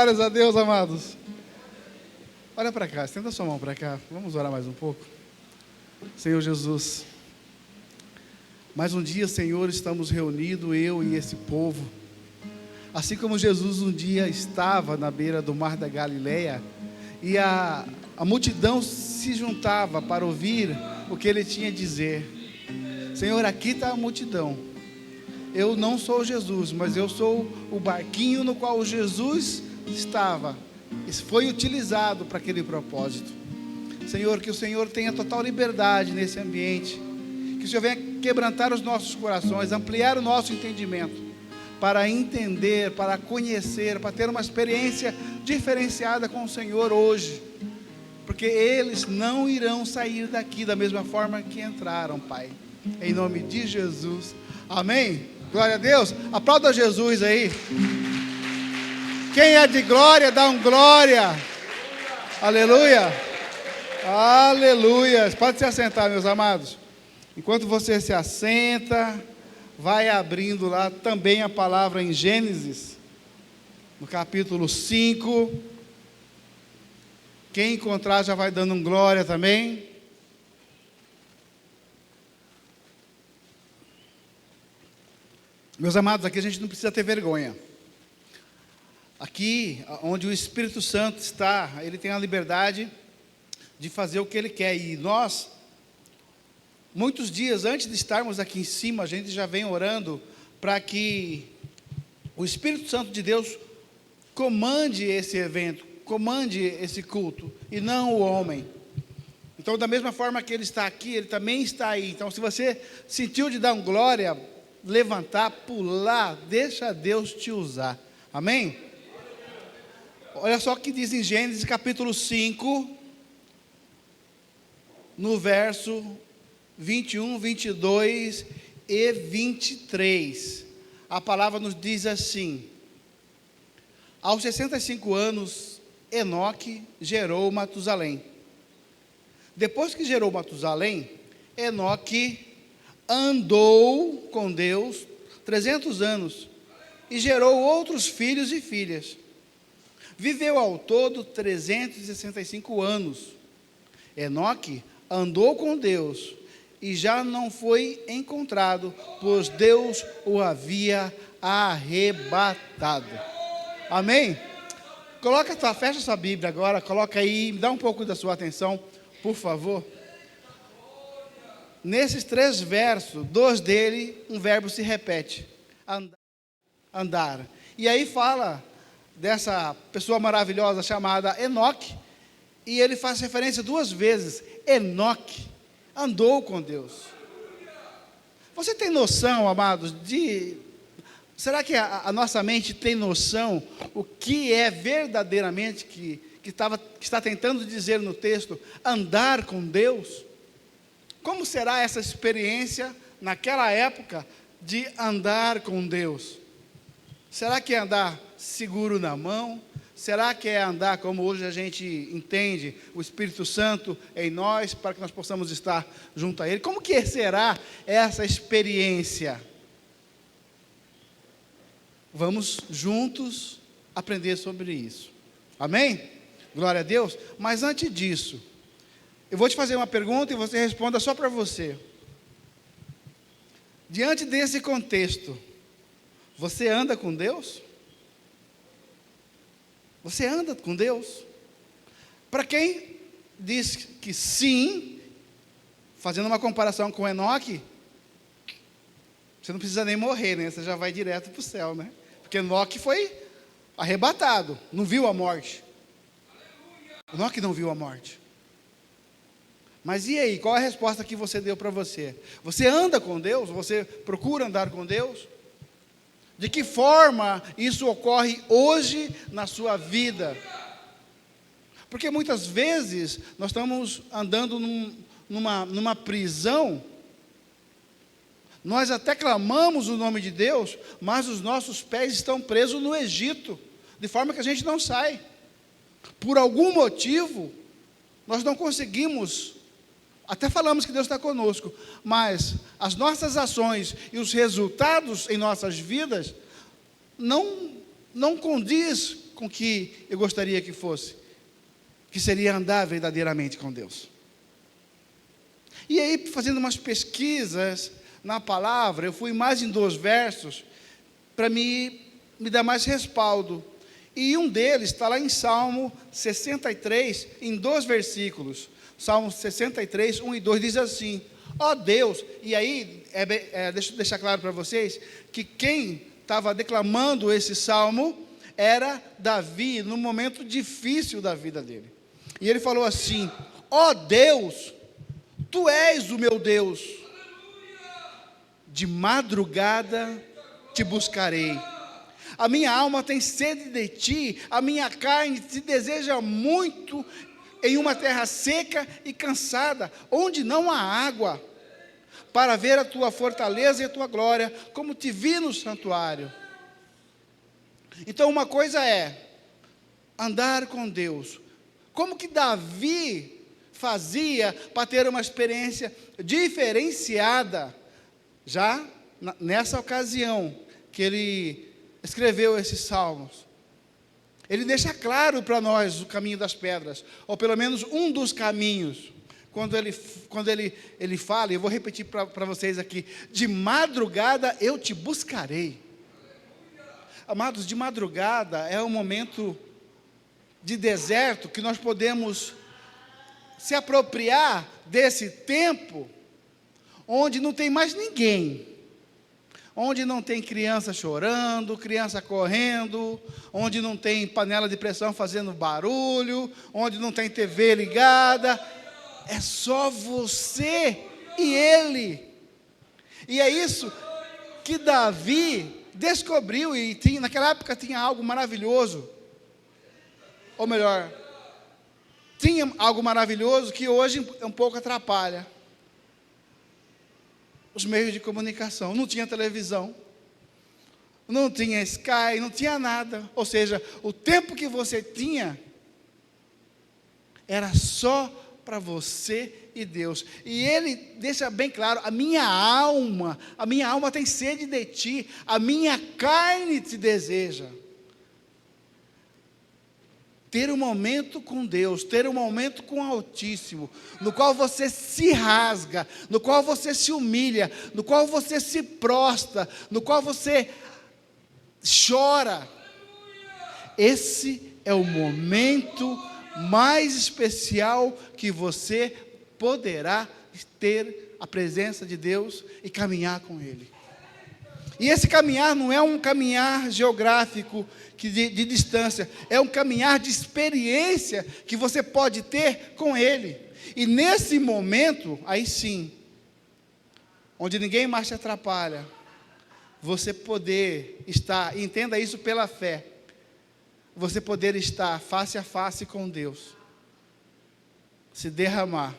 Glórias a Deus, amados. Olha para cá, estenda sua mão para cá. Vamos orar mais um pouco. Senhor Jesus, mais um dia, Senhor, estamos reunidos, eu e esse povo. Assim como Jesus um dia estava na beira do mar da Galileia, e a multidão se juntava para ouvir o que ele tinha a dizer. Senhor, aqui está a multidão. Eu não sou Jesus, mas eu sou o barquinho no qual Jesus estava. Isso foi utilizado para aquele propósito. Senhor, que o Senhor tenha total liberdade nesse ambiente. Que o Senhor venha quebrantar os nossos corações, ampliar o nosso entendimento, para entender, para conhecer, para ter uma experiência diferenciada com o Senhor hoje. Porque eles não irão sair daqui da mesma forma que entraram, Pai. Em nome de Jesus. Amém? Glória a Deus. Aplauda Jesus aí. Quem é de glória, dá um glória. Aleluia. Aleluia. Pode se assentar, meus amados. Enquanto você se assenta, vai abrindo lá também a palavra em Gênesis, no capítulo 5. Quem encontrar já vai dando um glória também. Meus amados, aqui a gente não precisa ter vergonha. Aqui, onde o Espírito Santo está, ele tem a liberdade de fazer o que ele quer. E nós, muitos dias antes de estarmos aqui em cima, a gente já vem orando para que o Espírito Santo de Deus comande esse evento, comande esse culto, e não o homem. Então, da mesma forma que ele está aqui, ele também está aí. Então, se você sentiu de dar um glória, levantar, pular, deixa Deus te usar. Amém? Olha só o que diz em Gênesis capítulo 5, no verso 21, 22 e 23. A palavra nos diz assim: aos 65 anos, Enoque gerou Matusalém. Depois que gerou Matusalém, Enoque andou com Deus 300 anos e gerou outros filhos e filhas. Viveu ao todo 365 anos. Enoque andou com Deus e já não foi encontrado, pois Deus o havia arrebatado. Amém? Fecha sua Bíblia agora, coloca aí, dá um pouco da sua atenção, por favor. Nesses 3 versos, 2 dele, um verbo se repete: andar. E aí fala dessa pessoa maravilhosa chamada Enoque, e ele faz referência 2 vezes. Enoque andou com Deus. Você tem noção, amados, será que a nossa mente tem noção o que é verdadeiramente que está tentando dizer no texto, andar com Deus? Como será essa experiência naquela época de andar com Deus? Será que é andar seguro na mão? Será que é andar como hoje a gente entende, o Espírito Santo em nós, para que nós possamos estar junto a Ele? Como que será essa experiência? Vamos juntos aprender sobre isso. Amém? Glória a Deus. Mas antes disso, eu vou te fazer uma pergunta e você responda só para você. Diante desse contexto, você anda com Deus? Você anda com Deus? Para quem diz que sim, fazendo uma comparação com Enoque, você não precisa nem morrer, né? Você já vai direto para o céu, né? Porque Enoque foi arrebatado, não viu a morte. Enoque não viu a morte. Mas e aí, qual é a resposta que você deu para você? Você anda com Deus? Você procura andar com Deus? De que forma isso ocorre hoje na sua vida? Porque muitas vezes nós estamos andando numa prisão, nós até clamamos o nome de Deus, mas os nossos pés estão presos no Egito, de forma que a gente não sai. Por algum motivo, nós não conseguimos. Até falamos que Deus está conosco, mas as nossas ações e os resultados em nossas vidas não condiz com que eu gostaria que fosse, que seria andar verdadeiramente com Deus. E aí, fazendo umas pesquisas na palavra, eu fui mais em 2 versos, para me dar mais respaldo. E um deles está lá em Salmo 63, em 2 versículos. Salmo 63, 1 e 2 diz assim: ó Deus, e aí, deixa eu deixar claro para vocês, que quem estava declamando esse salmo era Davi, num momento difícil da vida dele. E ele falou assim: ó Deus, Tu és o meu Deus, de madrugada Te buscarei. A minha alma tem sede de Ti, a minha carne Te deseja muito, em uma terra seca e cansada, onde não há água, para ver a Tua fortaleza e a Tua glória, como Te vi no santuário. Então, uma coisa é andar com Deus. Como que Davi fazia para ter uma experiência diferenciada, já nessa ocasião que ele escreveu esses salmos? Ele deixa claro para nós o caminho das pedras, ou pelo menos um dos caminhos, quando ele fala, e eu vou repetir para vocês aqui: de madrugada eu te buscarei. Amados, de madrugada é um momento de deserto que nós podemos se apropriar desse tempo, onde não tem mais ninguém, onde não tem criança chorando, criança correndo, onde não tem panela de pressão fazendo barulho, onde não tem TV ligada, é só você e Ele. E é isso que Davi descobriu, e naquela época tinha algo maravilhoso, ou melhor, tinha algo maravilhoso que hoje um pouco atrapalha: os meios de comunicação. Não tinha televisão, não tinha Sky, não tinha nada. Ou seja, o tempo que você tinha era só para você e Deus. E ele deixa bem claro: a minha alma tem sede de Ti, a minha carne Te deseja. Ter um momento com Deus, ter um momento com o Altíssimo, no qual você se rasga, no qual você se humilha, no qual você se prostra, no qual você chora. Esse é o momento mais especial que você poderá ter a presença de Deus e caminhar com Ele. E esse caminhar não é um caminhar geográfico de distância, é um caminhar de experiência que você pode ter com Ele. E nesse momento, aí sim, onde ninguém mais te atrapalha, você poder estar, entenda isso pela fé, você poder estar face a face com Deus, se derramar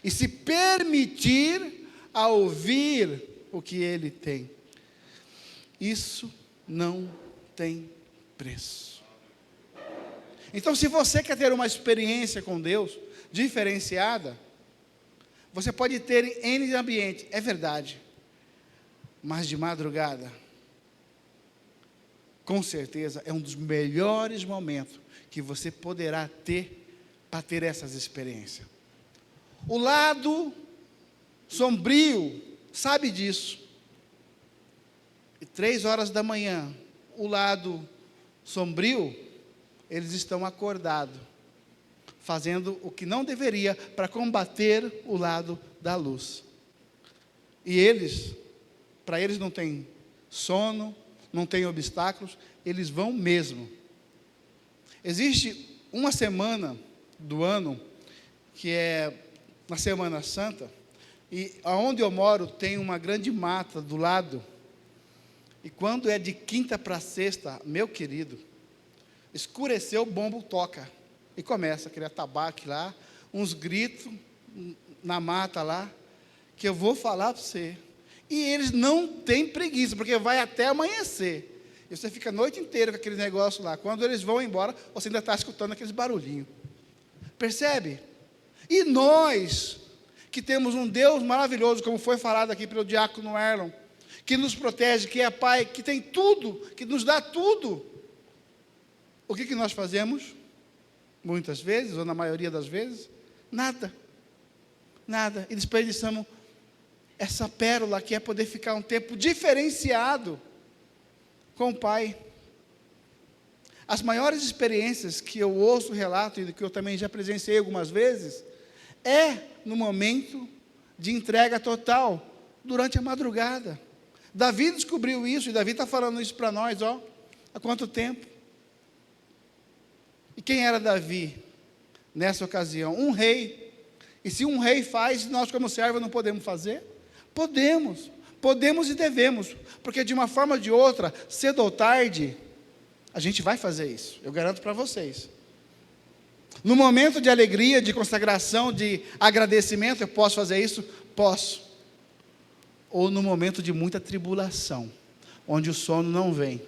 e se permitir a ouvir o que Ele tem. Isso não tem preço. Então, se você quer ter uma experiência com Deus diferenciada, você pode ter em N ambiente, é verdade, mas de madrugada, com certeza, é um dos melhores momentos que você poderá ter para ter essas experiências. O lado sombrio sabe disso. E 3 horas da manhã, o lado sombrio, eles estão acordados, fazendo o que não deveria para combater o lado da luz. E para eles não tem sono, não tem obstáculos, eles vão mesmo. Existe uma semana do ano, que é na Semana Santa, e aonde eu moro tem uma grande mata do lado, e quando é de quinta para sexta, meu querido, escureceu, o bombo toca, e começa aquele atabaque lá, uns gritos na mata lá, que eu vou falar para você, e eles não têm preguiça, porque vai até amanhecer, e você fica a noite inteira com aquele negócio lá. Quando eles vão embora, você ainda está escutando aqueles barulhinhos, percebe? E nós, que temos um Deus maravilhoso, como foi falado aqui pelo diácono Erlon, que nos protege, que é Pai, que tem tudo, que nos dá tudo, O que nós fazemos? Muitas vezes, ou na maioria das vezes, nada. Nada. E desperdiçamos essa pérola que é poder ficar um tempo diferenciado com o Pai. As maiores experiências que eu ouço relato, e que eu também já presenciei algumas vezes, é no momento de entrega total, durante a madrugada. Davi descobriu isso, e Davi está falando isso para nós, há quanto tempo? E quem era Davi nessa ocasião? Um rei. E se um rei faz, nós como servos não podemos fazer? Podemos e devemos, porque de uma forma ou de outra, cedo ou tarde, a gente vai fazer isso, eu garanto para vocês. No momento de alegria, de consagração, de agradecimento, eu posso fazer isso? Posso. Ou no momento de muita tribulação, onde o sono não vem,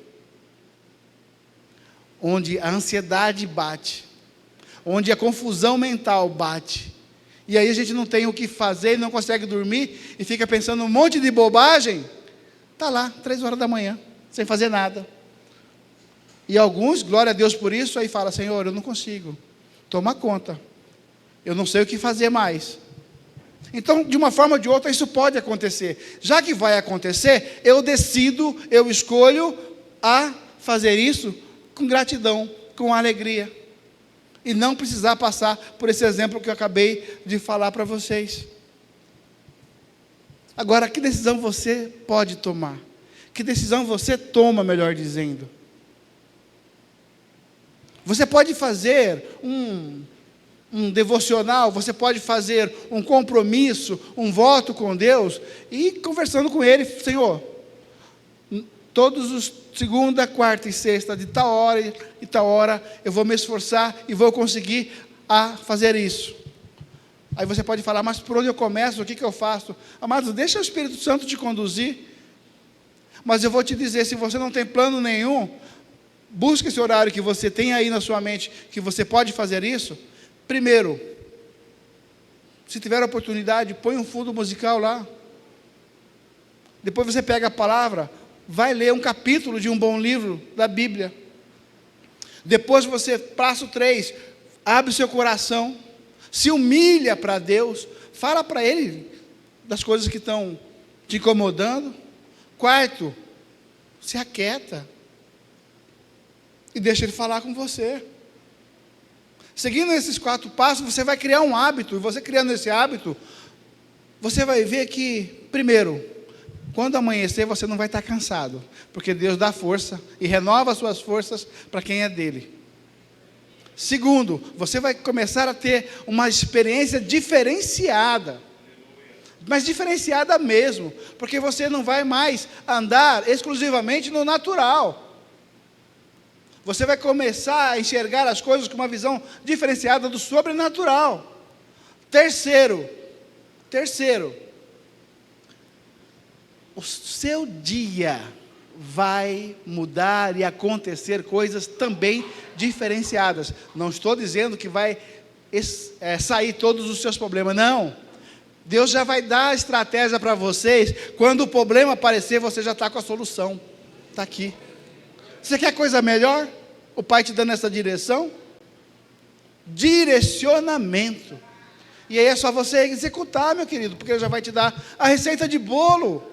onde a ansiedade bate, onde a confusão mental bate, e aí a gente não tem o que fazer, não consegue dormir, e fica pensando um monte de bobagem, está lá, 3 horas da manhã, sem fazer nada. E alguns, glória a Deus por isso, aí fala: Senhor, eu não consigo, toma conta, eu não sei o que fazer mais. Então, de uma forma ou de outra, isso pode acontecer. Já que vai acontecer, eu decido, eu escolho a fazer isso com gratidão, com alegria. E não precisar passar por esse exemplo que eu acabei de falar para vocês. Agora, que decisão você pode tomar? Que decisão você toma, melhor dizendo? Você pode fazer um devocional, você pode fazer um compromisso, um voto com Deus, e conversando com Ele: Senhor, todos os segunda, quarta e sexta, de tal hora e tal hora, eu vou me esforçar e vou conseguir a fazer isso. Aí você pode falar: mas por onde eu começo? O que eu faço? Amados, deixa o Espírito Santo te conduzir. Mas eu vou te dizer, se você não tem plano nenhum, busque esse horário que você tem aí na sua mente, que você pode fazer isso. Primeiro, se tiver a oportunidade, põe um fundo musical lá. Depois você pega a palavra, vai ler um capítulo de um bom livro da Bíblia. Depois você, passo 3, abre o seu coração, se humilha para Deus, fala para Ele das coisas que estão te incomodando. 4, se aquieta e deixa Ele falar com você. Seguindo esses 4 passos, você vai criar um hábito, e você criando esse hábito, você vai ver que, primeiro, quando amanhecer, você não vai estar cansado, porque Deus dá força e renova as suas forças para quem é dele. Segundo, você vai começar a ter uma experiência diferenciada, mas diferenciada mesmo, porque você não vai mais andar exclusivamente no natural. Você vai começar a enxergar as coisas com uma visão diferenciada do sobrenatural. Terceiro, o seu dia vai mudar e acontecer coisas também diferenciadas. Não estou dizendo que vai sair todos os seus problemas, não. Deus já vai dar a estratégia para vocês. Quando o problema aparecer, você já está com a solução. Está aqui. Você quer coisa melhor? O Pai te dando essa direção? Direcionamento. E aí é só você executar, meu querido, porque Ele já vai te dar a receita de bolo.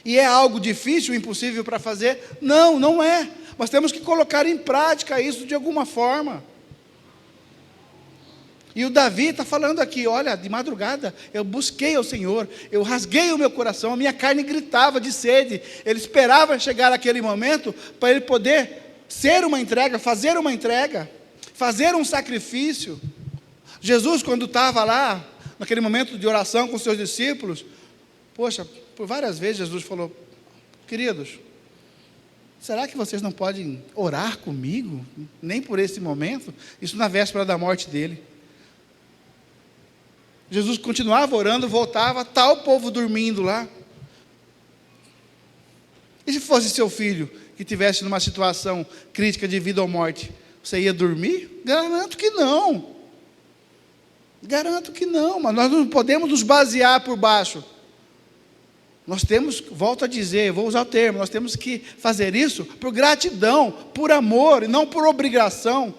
E é algo difícil, impossível para fazer? Não, não é. Nós temos que colocar em prática isso de alguma forma. E o Davi está falando aqui: olha, de madrugada eu busquei ao Senhor, eu rasguei o meu coração, a minha carne gritava de sede. Ele esperava chegar aquele momento para ele poder ser uma entrega, fazer um sacrifício. Jesus, quando estava lá, naquele momento de oração com os seus discípulos, poxa, por várias vezes Jesus falou: queridos, será que vocês não podem orar comigo, nem por esse momento? Isso na véspera da morte dele. Jesus continuava orando, voltava, está o povo dormindo lá. E se fosse seu filho, que estivesse numa situação crítica de vida ou morte, você ia dormir? Garanto que não. Garanto que não, mas nós não podemos nos basear por baixo. Nós temos, volto a dizer, vou usar o termo, nós temos que fazer isso por gratidão, por amor, e não por obrigação,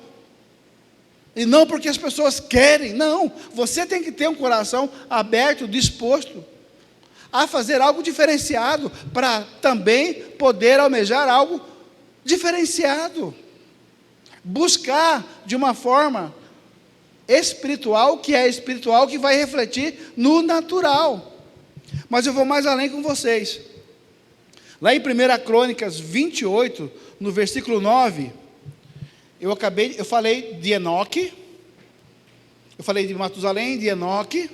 e não porque as pessoas querem. Não, você tem que ter um coração aberto, disposto a fazer algo diferenciado, para também poder almejar algo diferenciado, buscar de uma forma espiritual, que vai refletir no natural. Mas eu vou mais além com vocês. Lá em 1 Crônicas 28, no versículo 9, eu falei de Enoque, eu falei de Matusalém, de Enoque,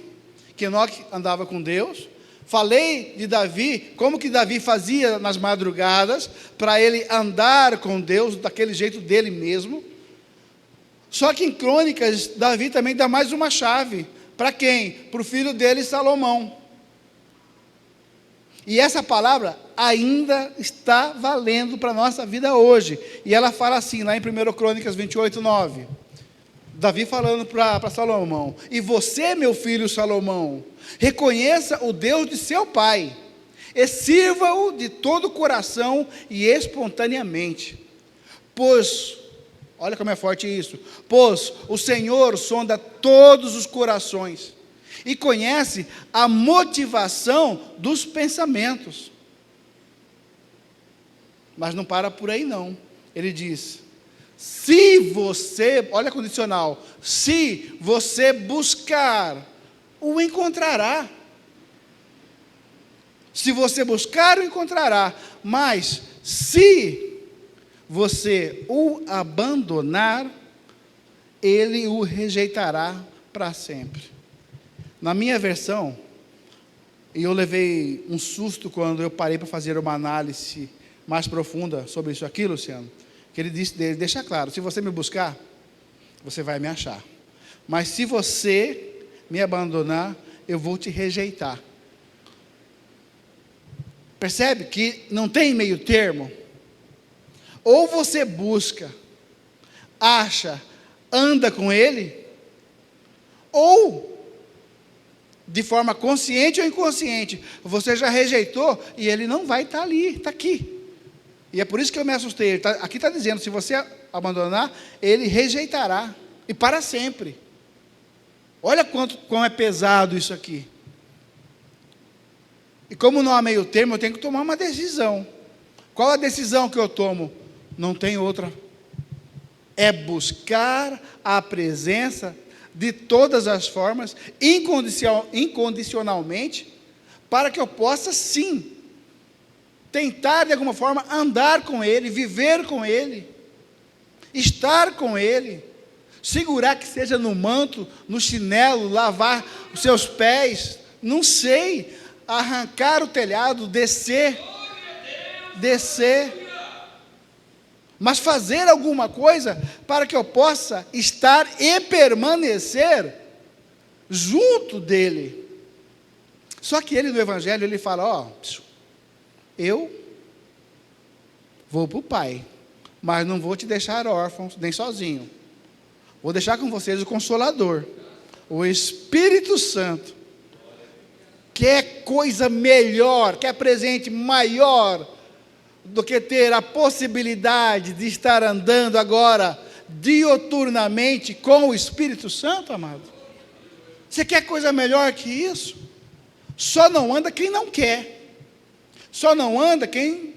que Enoque andava com Deus. Falei de Davi, como que Davi fazia nas madrugadas, para ele andar com Deus, daquele jeito dele mesmo. Só que em Crônicas, Davi também dá mais uma chave, para quem? Para o filho dele, Salomão. E essa palavra ainda está valendo para a nossa vida hoje. E ela fala assim, lá em 1 Crônicas 28, 9. Davi falando para Salomão: e você, meu filho Salomão, reconheça o Deus de seu pai, e sirva-o de todo o coração e espontaneamente. Pois, olha como é forte isso, pois o Senhor sonda todos os corações, e conhece a motivação dos pensamentos. Mas não para por aí não, ele diz: se você, olha a condicional, se você buscar, o encontrará. Se você buscar, o encontrará. Mas se você o abandonar, ele o rejeitará para sempre. Na minha versão, e eu levei um susto quando eu parei para fazer uma análise mais profunda sobre isso aqui, Luciano, que ele deixa claro: se você me buscar, você vai me achar. Mas se você me abandonar, eu vou te rejeitar. Percebe que não tem meio termo? Ou você busca, acha, anda com ele, ou de forma consciente ou inconsciente, você já rejeitou e ele não vai estar ali, está aqui. E é por isso que eu me assustei. Aqui está dizendo: se você abandonar, ele rejeitará, e para sempre. Olha quão é pesado isso aqui. E como não há meio termo, eu tenho que tomar uma decisão. Qual a decisão que eu tomo? Não tem outra. É buscar a presença de todas as formas, incondicionalmente, para que eu possa sim tentar de alguma forma andar com ele, viver com ele, estar com ele, segurar, que seja no manto, no chinelo, lavar os seus pés, não sei, arrancar o telhado, descer, mas fazer alguma coisa para que eu possa estar e permanecer junto dele. Só que ele no Evangelho, ele fala: ó, eu vou para o Pai, mas não vou te deixar órfãos, nem sozinho. Vou deixar com vocês o Consolador, o Espírito Santo. Quer coisa melhor, quer presente maior do que ter a possibilidade de estar andando agora dioturnamente com o Espírito Santo, amado? Você quer coisa melhor que isso? Só não anda quem não quer. Só não anda quem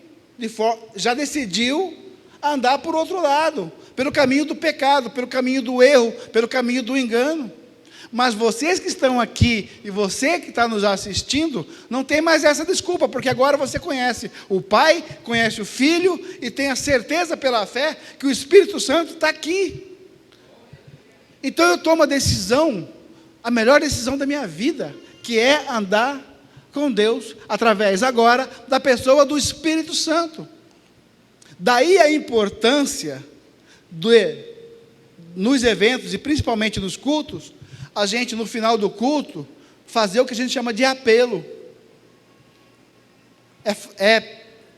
já decidiu andar por outro lado, pelo caminho do pecado, pelo caminho do erro, pelo caminho do engano. Mas vocês que estão aqui e você que está nos assistindo, não tem mais essa desculpa, porque agora você conhece o Pai, conhece o Filho e tem a certeza pela fé que o Espírito Santo está aqui. Então eu tomo a decisão, a melhor decisão da minha vida, que é andar com Deus, através agora da pessoa do Espírito Santo. Daí a importância nos eventos e principalmente nos cultos, a gente no final do culto fazer o que a gente chama de apelo.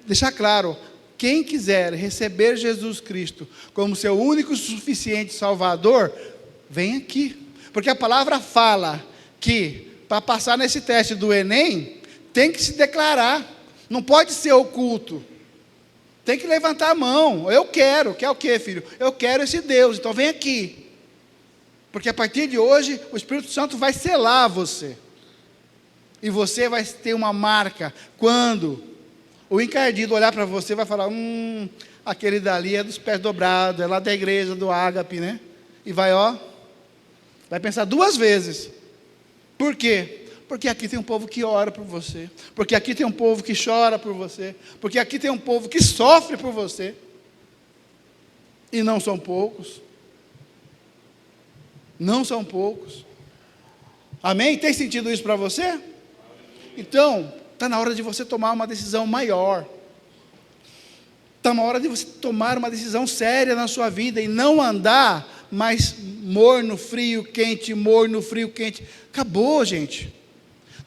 Deixar claro: quem quiser receber Jesus Cristo como seu único e suficiente Salvador, vem aqui, porque a palavra fala que para passar nesse teste do Enem, tem que se declarar, não pode ser oculto. Tem que levantar a mão. Eu quero. Quer o quê, filho? Eu quero esse Deus, então vem aqui. Porque a partir de hoje, o Espírito Santo vai selar você. E você vai ter uma marca. Quando o encardido olhar para você, vai falar, aquele dali é dos pés dobrados, é lá da igreja do Ágape, né? E vai pensar 2 vezes. Por quê? Porque aqui tem um povo que ora por você. Porque aqui tem um povo que chora por você. Porque aqui tem um povo que sofre por você. E não são poucos. Não são poucos. Amém? Tem sentido isso para você? Então, está na hora de você tomar uma decisão maior. Está na hora de você tomar uma decisão séria na sua vida e não andar mais morno, frio, quente, morno, frio, quente. Acabou, gente.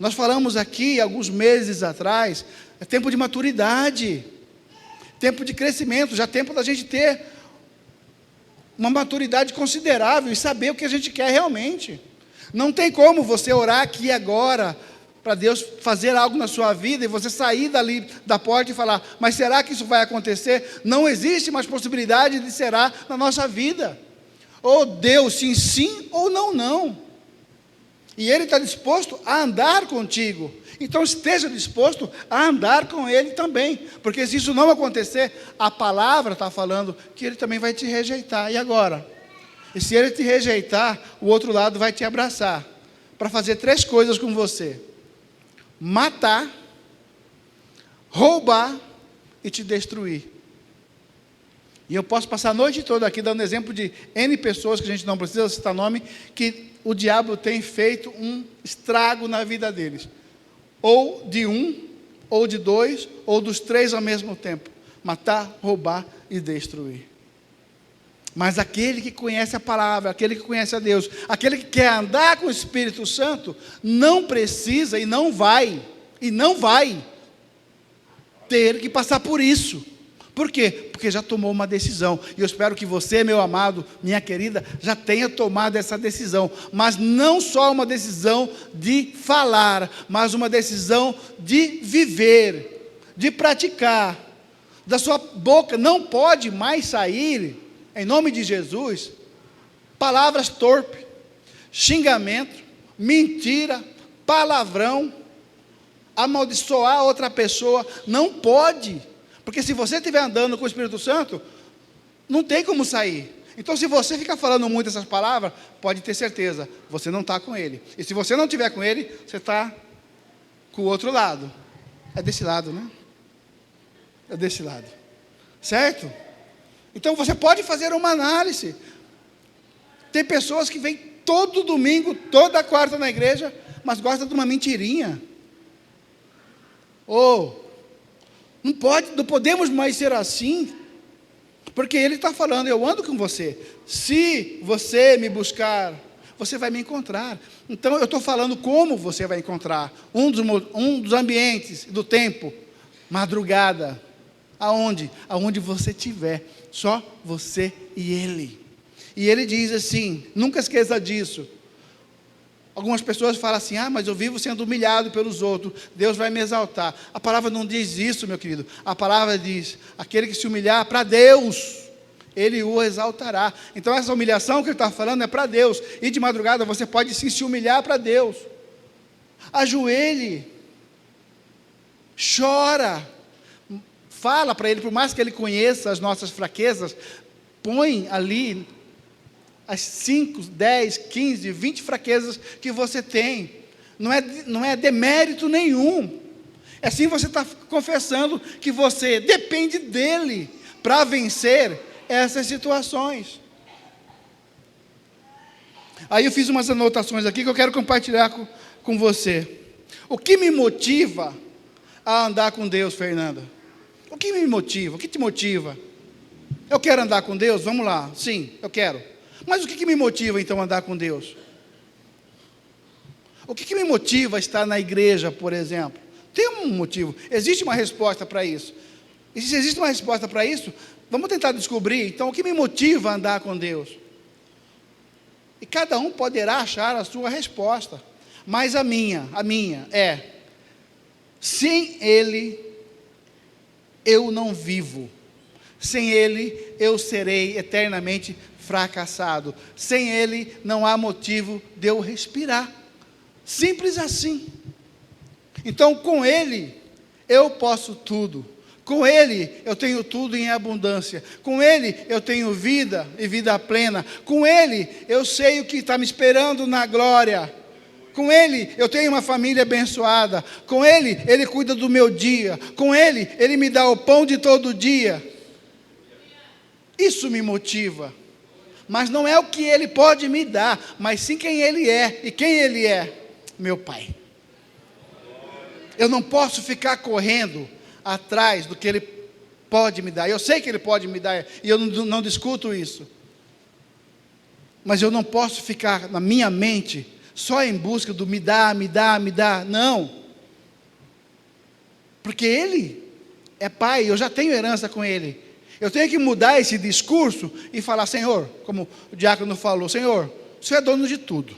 Nós falamos aqui, alguns meses atrás, é tempo de maturidade, tempo de crescimento, já é tempo da gente ter uma maturidade considerável e saber o que a gente quer realmente. Não tem como você orar aqui agora, para Deus fazer algo na sua vida, e você sair dali da porta e falar, mas será que isso vai acontecer? Não existe mais possibilidade de será na nossa vida. Ou Deus sim, sim, ou não, não. E Ele está disposto a andar contigo. Então esteja disposto a andar com Ele também. Porque se isso não acontecer, a palavra está falando que Ele também vai te rejeitar. E agora? E se Ele te rejeitar, o outro lado vai te abraçar. Para fazer 3 coisas com você: matar, roubar e te destruir. E eu posso passar a noite toda aqui dando exemplo de N pessoas, que a gente não precisa citar nome, que o diabo tem feito um estrago na vida deles. Ou de um, ou de 2, ou dos 3 ao mesmo tempo. Matar, roubar e destruir. Mas aquele que conhece a palavra, aquele que conhece a Deus, aquele que quer andar com o Espírito Santo, não precisa e não vai ter que passar por isso. Por quê? Porque já tomou uma decisão. E eu espero que você, meu amado, minha querida, já tenha tomado essa decisão. Mas não só uma decisão de falar, mas uma decisão de viver, de praticar. Da sua boca não pode mais sair, em nome de Jesus, palavras torpes, xingamento, mentira, palavrão, amaldiçoar outra pessoa. Não pode. Porque se você estiver andando com o Espírito Santo, não tem como sair. Então, se você ficar falando muito essas palavras, pode ter certeza, você não está com Ele. E se você não estiver com Ele, você está com o outro lado. É desse lado, né? É desse lado. Certo? Então, você pode fazer uma análise. Tem pessoas que vêm todo domingo, toda quarta na igreja, mas gostam de uma mentirinha. Não podemos mais ser assim, porque Ele está falando, eu ando com você, se você me buscar, você vai me encontrar. Então eu estou falando como você vai encontrar, um dos ambientes do tempo, madrugada, aonde? Aonde você estiver, só você e Ele. E Ele diz assim, nunca esqueça disso. Algumas pessoas falam assim, mas eu vivo sendo humilhado pelos outros, Deus vai me exaltar. A palavra não diz isso, meu querido. A palavra diz, aquele que se humilhar para Deus, Ele o exaltará. Então essa humilhação que Ele está falando é para Deus. E de madrugada você pode sim se humilhar para Deus. Ajoelhe, chora, fala para Ele, por mais que Ele conheça as nossas fraquezas, põe ali as 5, 10, 15, 20 fraquezas que você tem. Não é demérito nenhum. É assim você está confessando que você depende dEle para vencer essas situações. Aí eu fiz umas anotações aqui que eu quero compartilhar com você. O que me motiva a andar com Deus, Fernanda? O que me motiva? O que te motiva? Eu quero andar com Deus? Vamos lá. Sim, eu quero. Mas o que me motiva então a andar com Deus? O que me motiva a estar na igreja, por exemplo? Tem um motivo, existe uma resposta para isso. E se existe uma resposta para isso, vamos tentar descobrir, então, o que me motiva a andar com Deus? E cada um poderá achar a sua resposta, mas a minha é Sem Ele, eu não vivo. Sem Ele, eu serei eternamente fracassado. Sem Ele, não há motivo de eu respirar. Simples assim. Então, com Ele, eu posso tudo. Com Ele, eu tenho tudo em abundância. Com Ele, eu tenho vida e vida plena. Com Ele, eu sei o que está me esperando na glória. Com Ele, eu tenho uma família abençoada. Com Ele, Ele cuida do meu dia. Com Ele, Ele me dá o pão de todo dia. Isso me motiva. Mas não é o que Ele pode me dar, mas sim quem Ele é. E quem Ele é? Meu Pai. Eu não posso ficar correndo atrás do que Ele pode me dar. Eu sei que Ele pode me dar, e eu não discuto isso. Mas eu não posso ficar na minha mente só em busca do me dá, me dá, me dá. Não. Porque Ele é Pai, eu já tenho herança com Ele. Eu tenho que mudar esse discurso e falar: Senhor, como o diácono falou, Senhor, o Senhor é dono de tudo.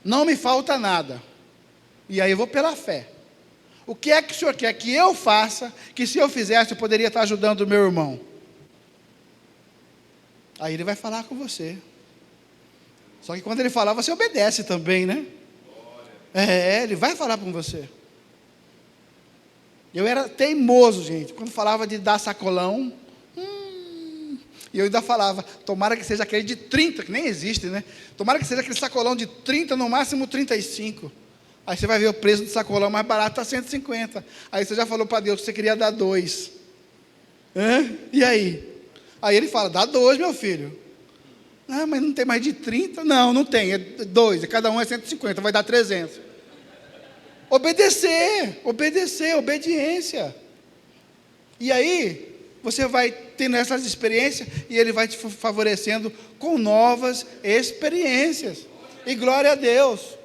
Não me falta nada. E aí eu vou pela fé. O que é que o Senhor quer que eu faça, que se eu fizesse eu poderia estar ajudando o meu irmão? Aí Ele vai falar com você. Só que quando Ele falar, você obedece também, né? Ele vai falar com você. Eu era teimoso, gente, quando falava de dar sacolão. E eu ainda falava, tomara que seja aquele de 30, que nem existe, né? Tomara que seja aquele sacolão de 30, no máximo 35. Aí você vai ver o preço do sacolão mais barato, está 150. Aí você já falou para Deus que você queria dar 2. E aí? Aí Ele fala: dá 2, meu filho. Ah, mas não tem mais de 30? Não, não tem, é 2, cada um é 150, vai dar 300. Obedecer, obediência. E aí, você vai tendo essas experiências, e Ele vai te favorecendo com novas experiências. E glória a Deus.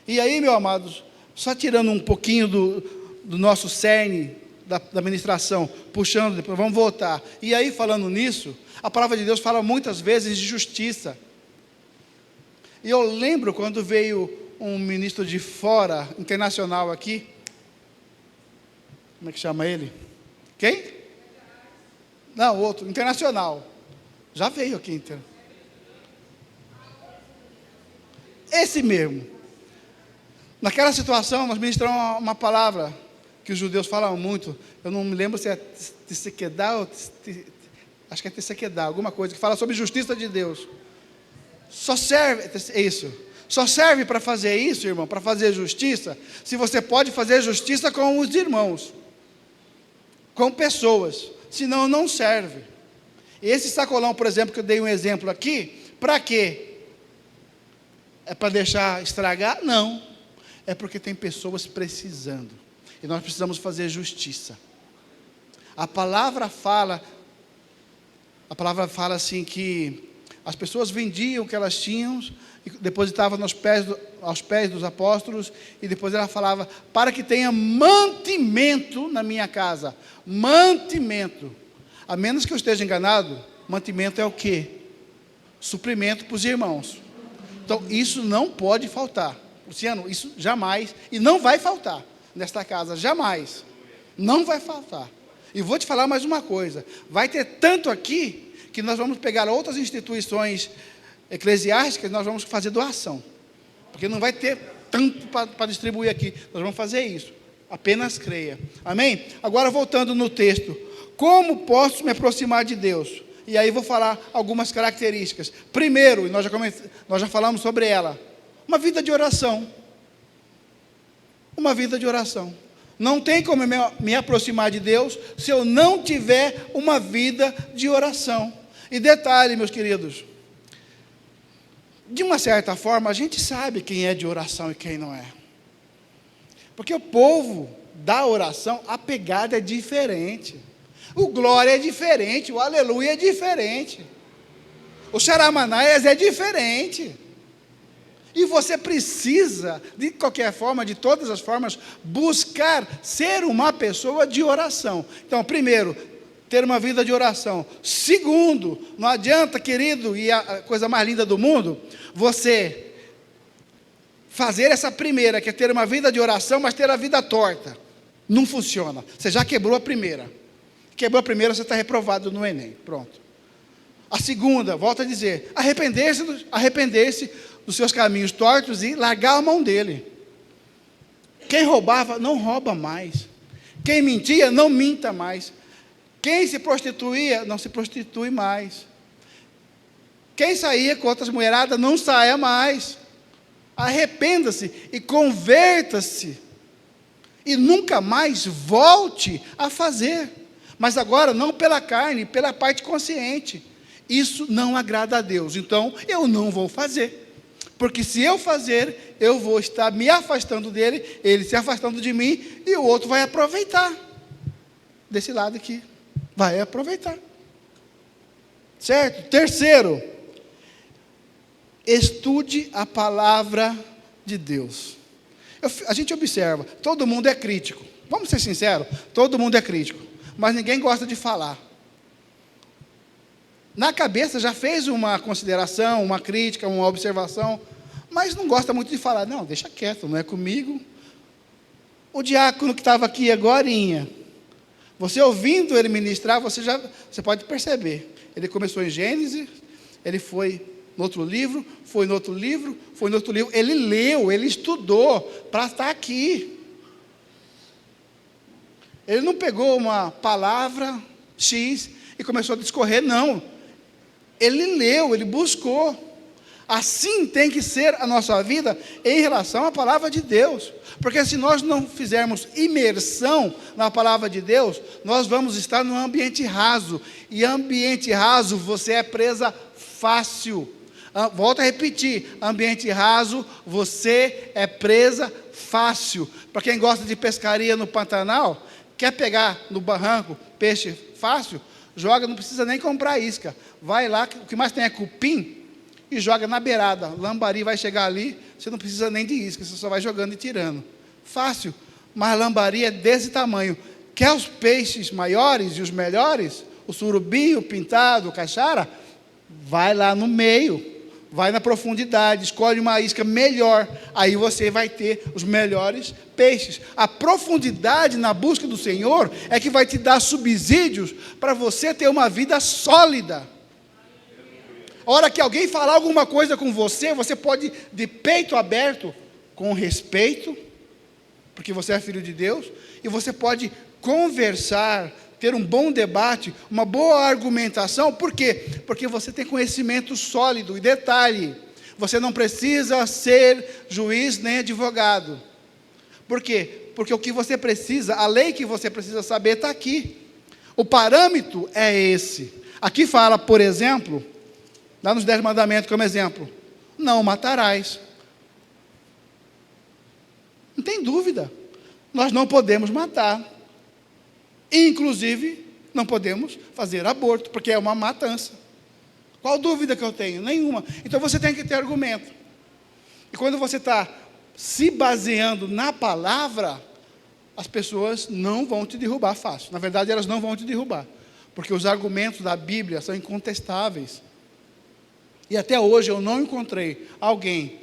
E aí, meus amados, só tirando um pouquinho do nosso cerne da ministração, puxando, depois vamos voltar. E aí, falando nisso, a palavra de Deus fala muitas vezes de justiça. E eu lembro quando veio um ministro de fora, internacional aqui. Como é que chama ele? Quem? Não, outro, internacional. Já veio aqui, esse mesmo. Naquela situação, nós ministramos uma palavra que os judeus falam muito. Eu não me lembro se é Tsekedá ou acho que é Tsekedá, alguma coisa que fala sobre justiça de Deus. Só serve isso. Só serve para fazer isso, irmão, para fazer justiça, se você pode fazer justiça com os irmãos, com pessoas. Senão não serve. Esse sacolão, por exemplo, que eu dei um exemplo aqui, para quê? É para deixar estragar? Não. É porque tem pessoas precisando. E nós precisamos fazer justiça. A palavra fala assim que as pessoas vendiam o que elas tinham e depositavam aos pés dos apóstolos, e depois ela falava: para que tenha mantimento na minha casa. Mantimento. A menos que eu esteja enganado, mantimento é o quê? Suprimento para os irmãos. Então isso não pode faltar. Luciano, isso jamais, e não vai faltar nesta casa, jamais, não vai faltar. E vou te falar mais uma coisa: vai ter tanto aqui, que nós vamos pegar outras instituições eclesiásticas, nós vamos fazer doação, porque não vai ter tanto para distribuir aqui, nós vamos fazer isso, apenas creia, amém? Agora voltando no texto, como posso me aproximar de Deus? E aí vou falar algumas características. Primeiro, e nós já falamos sobre ela, uma vida de oração. Uma vida de oração. Não tem como me aproximar de Deus se eu não tiver uma vida de oração. E detalhe, meus queridos, de uma certa forma a gente sabe quem é de oração e quem não é. Porque o povo da oração, a pegada é diferente. O glória é diferente, o aleluia é diferente. O xaramanaias é diferente. E você precisa, de qualquer forma, de todas as formas, buscar ser uma pessoa de oração. Então, primeiro, ter uma vida de oração. Segundo, não adianta, querido, e a coisa mais linda do mundo, você fazer essa primeira, que é ter uma vida de oração, mas ter a vida torta. Não funciona. Você já quebrou a primeira. Quebrou a primeira, você está reprovado no Enem. Pronto. A segunda, volta a dizer, arrepender-se dos seus caminhos tortos e largar a mão dele. Quem roubava, não rouba mais. Quem mentia, não minta mais. Quem se prostituía, não se prostitui mais. Quem saía com outras mulheradas, não saia mais. Arrependa-se e converta-se. E nunca mais volte a fazer. Mas agora não pela carne, pela parte consciente. Isso não agrada a Deus. Então eu não vou fazer. Porque se eu fazer, eu vou estar me afastando dele, ele se afastando de mim, e o outro vai aproveitar. Desse lado aqui. Vai aproveitar. Certo? Terceiro, estude a palavra de Deus. A gente observa, todo mundo é crítico. Vamos ser sinceros, todo mundo é crítico. Mas ninguém gosta de falar. Na cabeça já fez uma consideração, uma crítica, uma observação, mas não gosta muito de falar. Não, deixa quieto, não é comigo. O diácono que estava aqui agorinha, você ouvindo ele ministrar, você pode perceber. Ele começou em Gênesis, ele foi no outro livro, foi no outro livro, foi no outro livro. Ele leu, ele estudou para estar aqui. Ele não pegou uma palavra X e começou a discorrer, não. Ele leu, ele buscou. Assim tem que ser a nossa vida em relação à palavra de Deus. Porque se nós não fizermos imersão na palavra de Deus, nós vamos estar num ambiente raso. E ambiente raso, você é presa fácil. Volto a repetir, ambiente raso, você é presa fácil. Para quem gosta de pescaria no Pantanal, quer pegar no barranco peixe fácil, joga, não precisa nem comprar isca. Vai lá, o que mais tem é cupim, e joga na beirada. Lambari vai chegar ali, você não precisa nem de isca, você só vai jogando e tirando. Fácil, mas lambari é desse tamanho. Quer os peixes maiores e os melhores? O surubim, o pintado, o caixara? Vai lá no meio, vai na profundidade, escolhe uma isca melhor, aí você vai ter os melhores peixes. A profundidade na busca do Senhor é que vai te dar subsídios para você ter uma vida sólida. A hora que alguém falar alguma coisa com você, você pode, de peito aberto, com respeito, porque você é filho de Deus, e você pode conversar, ter um bom debate, uma boa argumentação. Por quê? Porque você tem conhecimento sólido. E detalhe, você não precisa ser juiz nem advogado. Por quê? Porque o que você precisa, a lei que você precisa saber está aqui. O parâmetro é esse. Aqui fala, por exemplo, dá nos 10 mandamentos como exemplo, não matarás. Não tem dúvida, nós não podemos matar. Inclusive, não podemos fazer aborto, porque é uma matança. Qual dúvida que eu tenho? Nenhuma. Então você tem que ter argumento. E quando você está se baseando na palavra, as pessoas não vão te derrubar fácil. Na verdade, elas não vão te derrubar, porque os argumentos da Bíblia são incontestáveis. E até hoje eu não encontrei alguém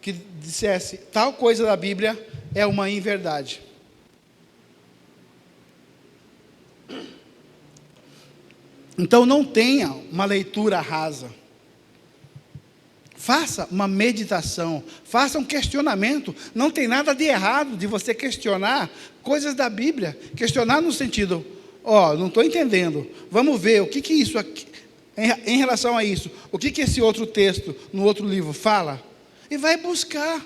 que dissesse tal coisa da Bíblia é uma inverdade. Então não tenha uma leitura rasa. Faça uma meditação, faça um questionamento. Não tem nada de errado de você questionar coisas da Bíblia. Questionar no sentido, não estou entendendo. Vamos ver o que isso aqui, em relação a isso, o que esse outro texto no outro livro fala? E vai buscar.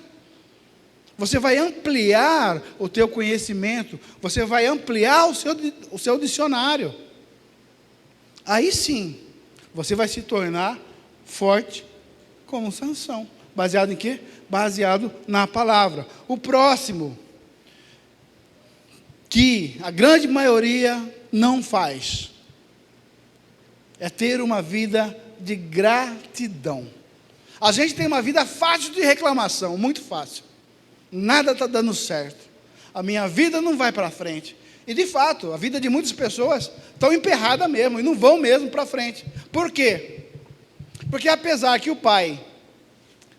Você vai ampliar o teu conhecimento, você vai ampliar o seu dicionário. Aí sim, você vai se tornar forte como Sansão. Baseado em quê? Baseado na palavra. O próximo, que a grande maioria não faz, é ter uma vida de gratidão. A gente tem uma vida fácil de reclamação, muito fácil. Nada está dando certo. A minha vida não vai para frente. E de fato, a vida de muitas pessoas estão emperradas mesmo, e não vão mesmo para frente. Por quê? Porque apesar que o pai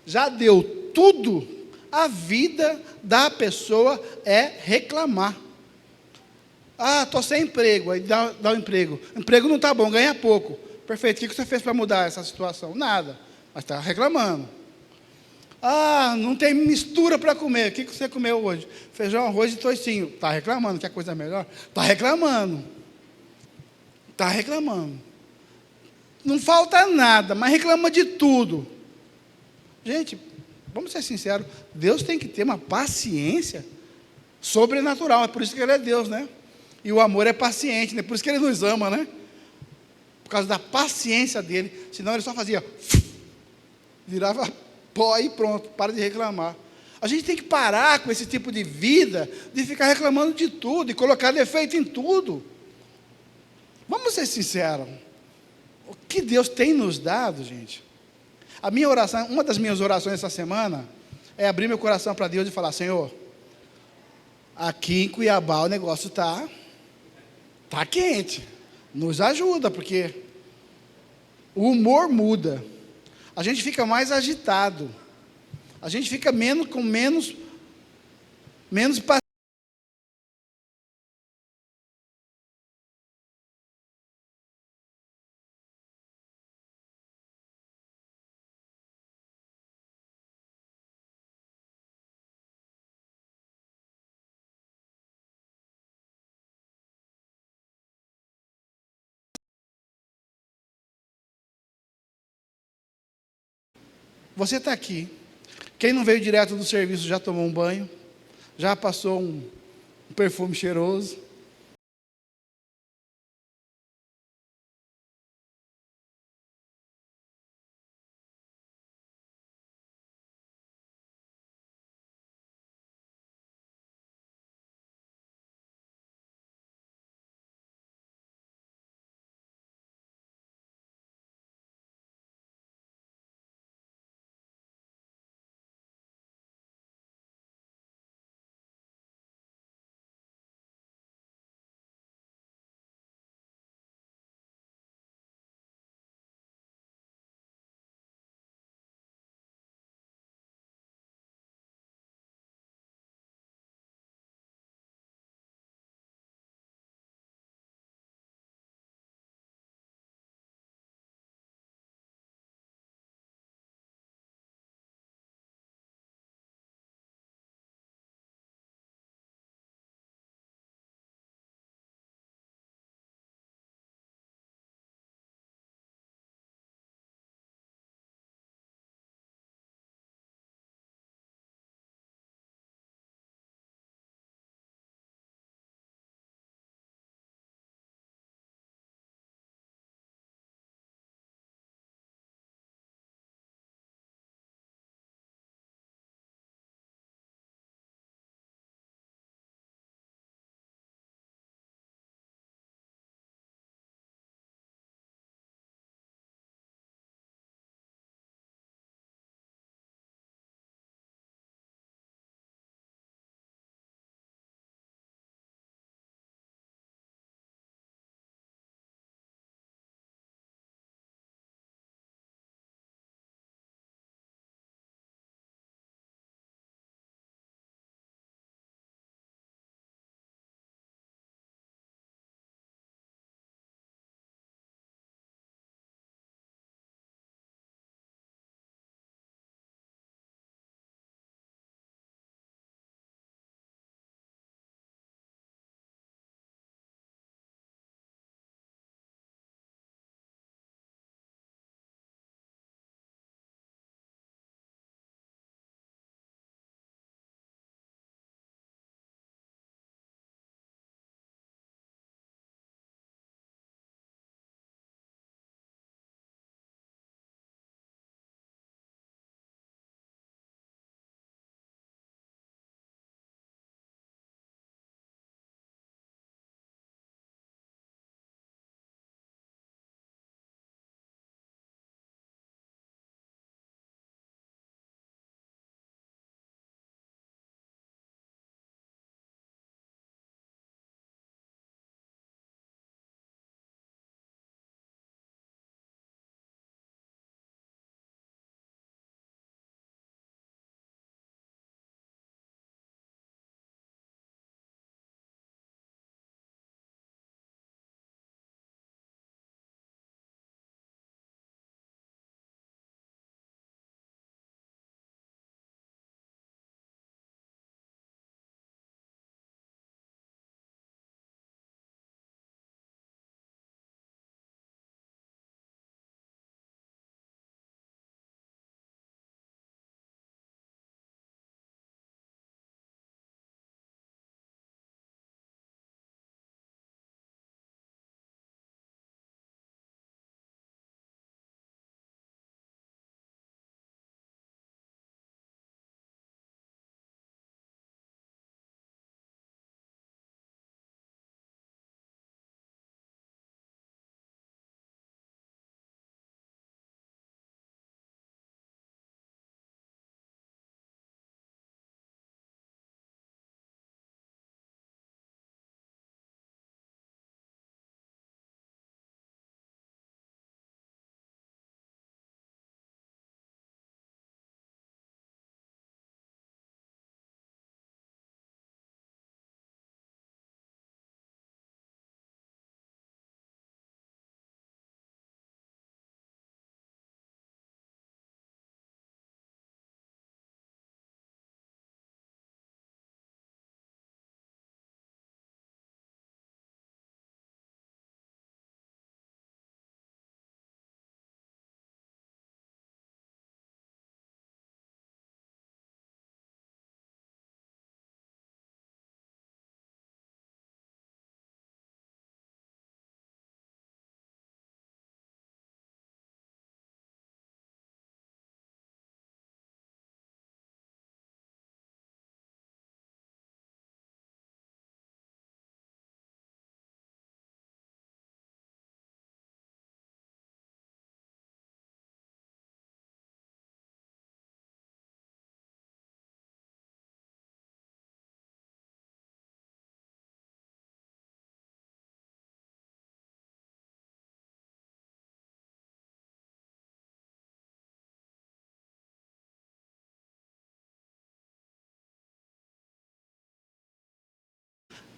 já deu tudo, A vida da pessoa é reclamar. Ah, estou sem emprego, aí dá um emprego. O emprego não está bom, ganha pouco. Perfeito, o que você fez para mudar essa situação? Nada, mas está reclamando. Ah, não tem mistura para comer. O que você comeu hoje? Feijão, arroz e toicinho. Está reclamando, quer coisa melhor? Está reclamando. Está reclamando. Não falta nada, mas reclama de tudo. Gente, vamos ser sinceros, Deus tem que ter uma paciência sobrenatural, é por isso que Ele é Deus, né? E o amor é paciente, né? Por isso que Ele nos ama, né? Por causa da paciência dEle, senão Ele só fazia, virava pó e pronto, para de reclamar. A gente tem que parar com esse tipo de vida, de ficar reclamando de tudo, e colocar defeito em tudo. Vamos ser sinceros, o que Deus tem nos dado, gente? A minha oração, uma das minhas orações essa semana, é abrir meu coração para Deus e falar: Senhor, aqui em Cuiabá o negócio tá quente, nos ajuda, porque o humor muda, a gente fica mais agitado, a gente fica menos paciente. Você está aqui, quem não veio direto do serviço já tomou um banho, já passou um perfume cheiroso,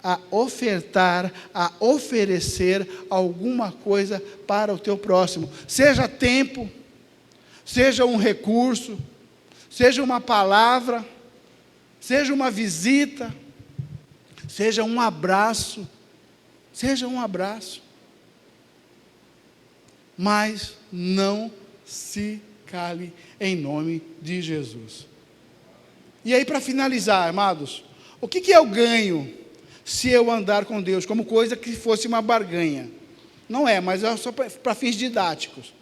a ofertar, a oferecer alguma coisa para o teu próximo. Seja tempo, seja um recurso, seja uma palavra, seja uma visita, seja um abraço, mas não se cale em nome de Jesus. E aí, para finalizar, amados, o que é o ganho se eu andar com Deus como coisa que fosse uma barganha? Não é, mas é só para fins didáticos.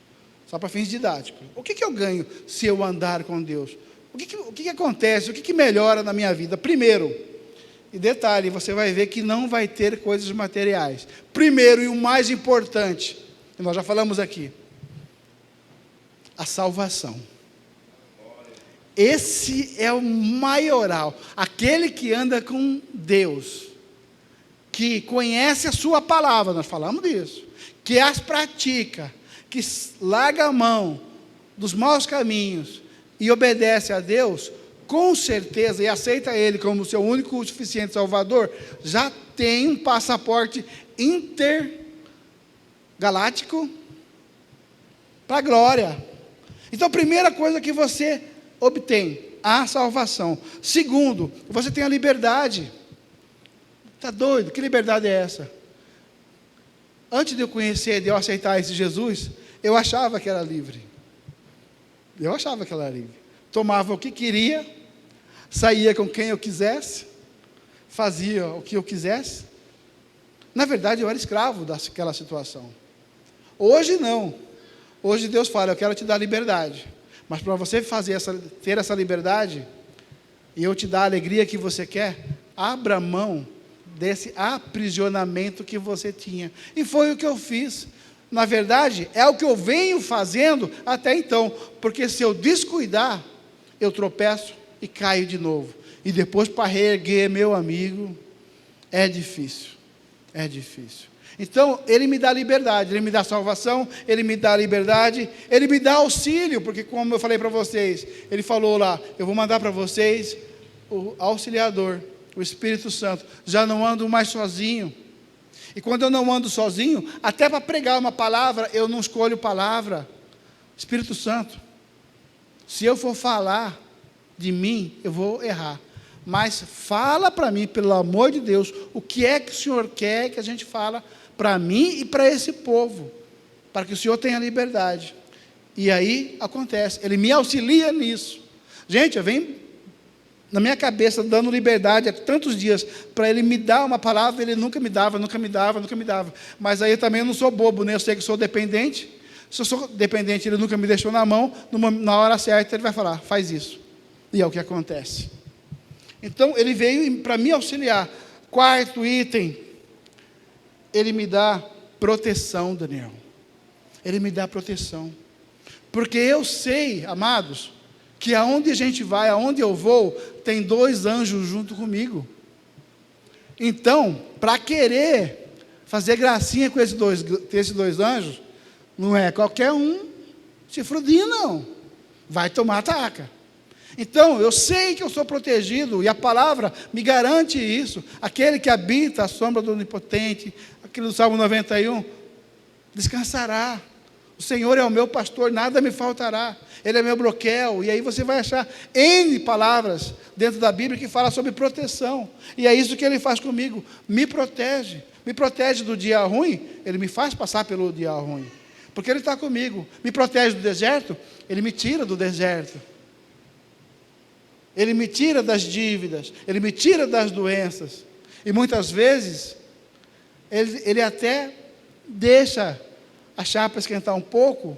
Só para fins didáticos. O que eu ganho se eu andar com Deus? O que acontece? O que melhora na minha vida? Primeiro, e detalhe, você vai ver que não vai ter coisas materiais. Primeiro e o mais importante, que nós já falamos aqui, a salvação. Esse é o maioral, aquele que anda com Deus, que conhece a sua palavra, nós falamos disso, que as pratica, que larga a mão dos maus caminhos e obedece a Deus, com certeza, e aceita Ele como seu único e suficiente Salvador, já tem um passaporte intergaláctico para a glória. Então, a primeira coisa que você obtém, a salvação. Segundo, você tem a liberdade. Está doido? Que liberdade é essa? Antes de eu conhecer, de eu aceitar esse Jesus, eu achava que era livre. Tomava o que queria, saía com quem eu quisesse, fazia o que eu quisesse. Na verdade, eu era escravo daquela situação. Hoje não. Hoje Deus fala, eu quero te dar liberdade. Mas para você ter essa liberdade, e eu te dar a alegria que você quer, abra mão desse aprisionamento que você tinha. E foi o que eu fiz. Na verdade, é o que eu venho fazendo até então. Porque se eu descuidar, eu tropeço e caio de novo. E depois para reerguer, meu amigo, é difícil. Então, Ele me dá liberdade, Ele me dá salvação, Ele me dá liberdade, Ele me dá auxílio, porque como eu falei para vocês, Ele falou lá, eu vou mandar para vocês o auxiliador, o Espírito Santo. Já não ando mais sozinho. E quando eu não ando sozinho, até para pregar uma palavra, eu não escolho palavra. Espírito Santo, se eu for falar de mim, eu vou errar. Mas fala para mim, pelo amor de Deus, o que é que o Senhor quer que a gente fala para mim e para esse povo, para que o Senhor tenha liberdade. E aí acontece, Ele me auxilia nisso. Gente, eu venho na minha cabeça dando liberdade há tantos dias para Ele me dar uma palavra, Ele nunca me dava. Mas aí também eu não sou bobo, né? Eu sei que sou dependente. Se eu sou dependente, Ele nunca me deixou na mão, na hora certa Ele vai falar, faz isso. E é o que acontece. Então, Ele veio para me auxiliar. Quarto item, Ele me dá proteção, Daniel. Ele me dá proteção. Porque eu sei, amados, que aonde a gente vai, aonde eu vou, tem 2 anjos junto comigo. Então, para querer fazer gracinha com esses dois anjos, não é qualquer um chifrudinho, não. Vai tomar ataca. Então, eu sei que eu sou protegido, e a palavra me garante isso. Aquele que habita a sombra do Onipotente, aquele do Salmo 91, descansará. O Senhor é o meu pastor, nada me faltará. Ele é meu broquel. E aí você vai achar N palavras dentro da Bíblia que falam sobre proteção. E é isso que Ele faz comigo, me protege. Me protege do dia ruim, Ele me faz passar pelo dia ruim. Porque Ele está comigo. Me protege do deserto, Ele me tira do deserto. Ele me tira das dívidas, Ele me tira das doenças. E muitas vezes, Ele até deixa a chapa esquentar um pouco,